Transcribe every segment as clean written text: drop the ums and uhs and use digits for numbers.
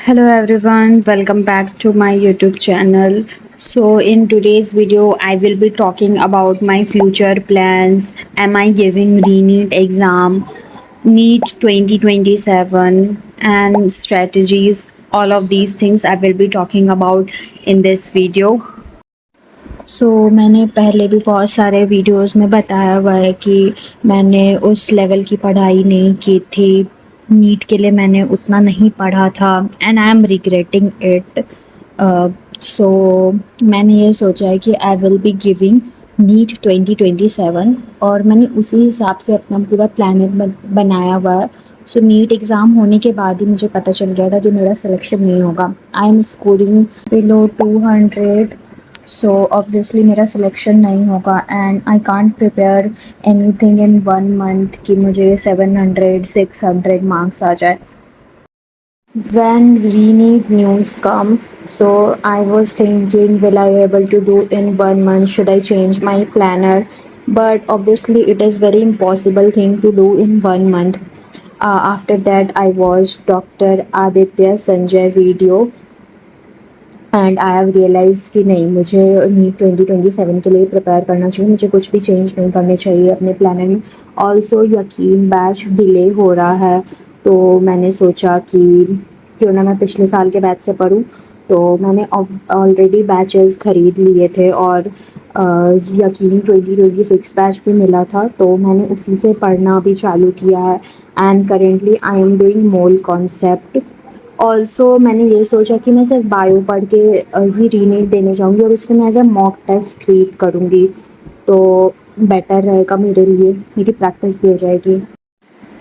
Hello everyone, welcome back to my YouTube channel. So in today's video I will be talking about my future plans. Am I giving re-NEET exam, NEET 2027 and strategies. All of these things I will be talking about in this video. मैंने पहले भी बहुत सारे videos में बताया हुआ है कि मैंने उस लेवल की पढ़ाई नहीं की थी। नीट के लिए मैंने उतना नहीं पढ़ा था and I am regretting it. So मैंने ये सोचा है कि I will be giving NEET 2027 और मैंने उसी हिसाब से अपना पूरा प्लान बनाया हुआ है। नीट एग्ज़ाम होने के बाद ही मुझे पता चल गया था कि मेरा सिलेक्शन नहीं होगा। I am scoring below 200, so obviously मेरा सिलेक्शन नहीं होगा and I can't prepare anything in 1 month कि मुझे 700 600 मार्क्स आ जाए। When re-NEET news come, so I was thinking, will I able to do in 1 month? Should I change my planner? But obviously, it is very impossible thing to do in 1 month. After that, I watched Dr. Aditya Sanjay video and I have realise कि नहीं, मुझे NEET 2027 के लिए prepare करना चाहिए। मुझे कुछ भी चेंज नहीं करने चाहिए अपने प्लान में। ऑल्सो यकीन बैच डिले हो रहा है, तो मैंने सोचा कि क्यों ना मैं पिछले साल के बैच से पढूं। तो मैंने ऑलरेडी बैचेस ख़रीद लिए थे और यकीन 2026 बैच भी मिला था, तो मैंने उसी से पढ़ना भी चालू किया है and currently I am doing mole concept. Also मैंने ये सोचा कि मैं सिर्फ बायो पढ़ के ही रीनीट देने जाऊँगी और उसको मैं as a mock test treat करूँगी, तो बेटर रहेगा मेरे लिए, मेरी प्रैक्टिस भी हो जाएगी।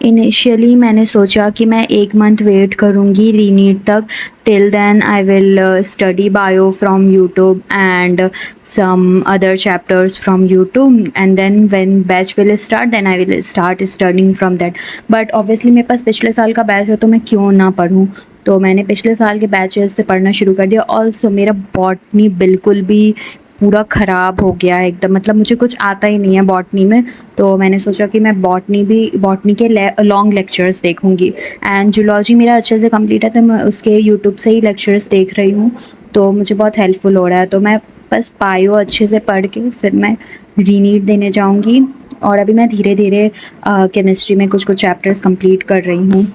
इनिशियली मैंने सोचा कि मैं 1 मंथ वेट करूँगी रीनीट तक। Till then I will study bio from YouTube and some other chapters from YouTube and then when batch will start then I will start studying from that. But obviously मेरे पास पिछले साल का batch है, तो मैं क्यों ना पढूँ। तो मैंने पिछले साल के बैचेस से पढ़ना शुरू कर दिया। ऑल्सो मेरा बॉटनी बिल्कुल भी पूरा ख़राब हो गया है एकदम, मतलब मुझे कुछ आता ही नहीं है बॉटनी में। तो मैंने सोचा कि मैं बॉटनी के लॉन्ग लेक्चर्स देखूँगी एंड जूलॉजी मेरा अच्छे से कंप्लीट है, तो मैं उसके यूट्यूब से ही लेक्चर्स देख रही हूँ, तो मुझे बहुत हेल्पफुल हो रहा है। तो मैं बस बायो अच्छे से पढ़ के फिर मैं रीनीट देने जाऊँगी और अभी मैं धीरे धीरे केमिस्ट्री में कुछ कुछ चैप्टर्स कंप्लीट कर रही हूँ।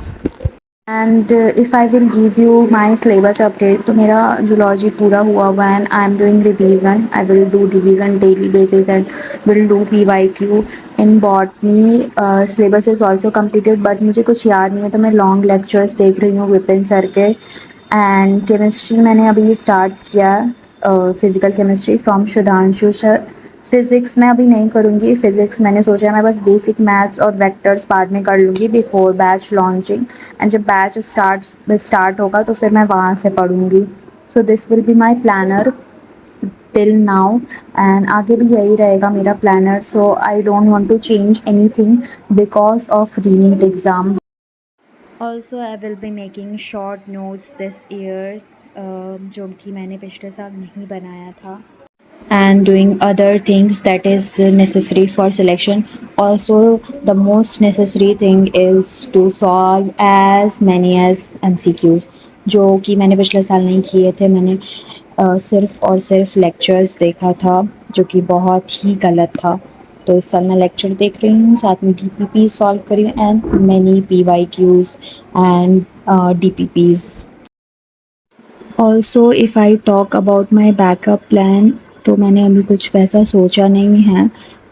And if I will give you my syllabus update, तो मेरा जूलॉजी पूरा हुआ and I am doing revision. I will do revision daily basis and will do PYQ in botany. Syllabus is also completed, but मुझे कुछ याद नहीं है, तो मैं लॉन्ग लेक्चर्स देख रही हूँ विपिन सर के। एंड केमिस्ट्री मैंने अभी स्टार्ट किया, physical chemistry from Sudhanshu sir. Physics मैं अभी नहीं करूँगी। फ़िज़िक्स मैंने सोचा है मैं बस बेसिक मैथ्स और वेक्टर्स बाद में कर लूँगी बिफोर बैच लॉन्चिंग, एंड जब बैच स्टार्ट होगा तो फिर मैं वहाँ से पढ़ूँगी। So this will be my planner till now and आगे भी यही रहेगा मेरा planner. So I don't want to change anything because of reNEET exam. Also I will be making short notes this year, जो कि मैंने पिछले साल नहीं बनाया था, and doing other things that is necessary for selection. Also, the most necessary thing is to solve as many as MCQs, जो कि मैंने पिछले साल नहीं किए थे। मैंने सिर्फ और सिर्फ लेक्चर्स देखा था, जो कि बहुत ही गलत था। तो इस साल मैं लेक्चर देख रही हूँ, साथ में DPP सॉल्व करी and many PYQs and DPPs। Also if I talk about my backup plan, तो मैंने अभी कुछ वैसा सोचा नहीं है,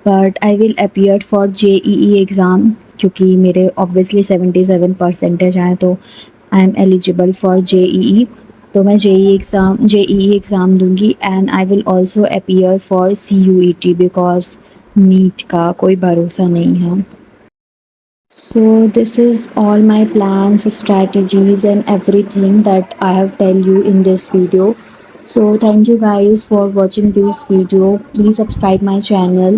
but I will appear for JEE exam, क्योंकि मेरे ऑब्वियसली 77 परसेंटेज आए, तो I am eligible for JEE। तो मैं JEE एग्ज़ाम दूंगी and I will also appear for CUET because NEET का कोई भरोसा नहीं है। So this is all my plans, strategies and everything that I have tell you in this video. So thank you guys for watching this video. Please subscribe my channel.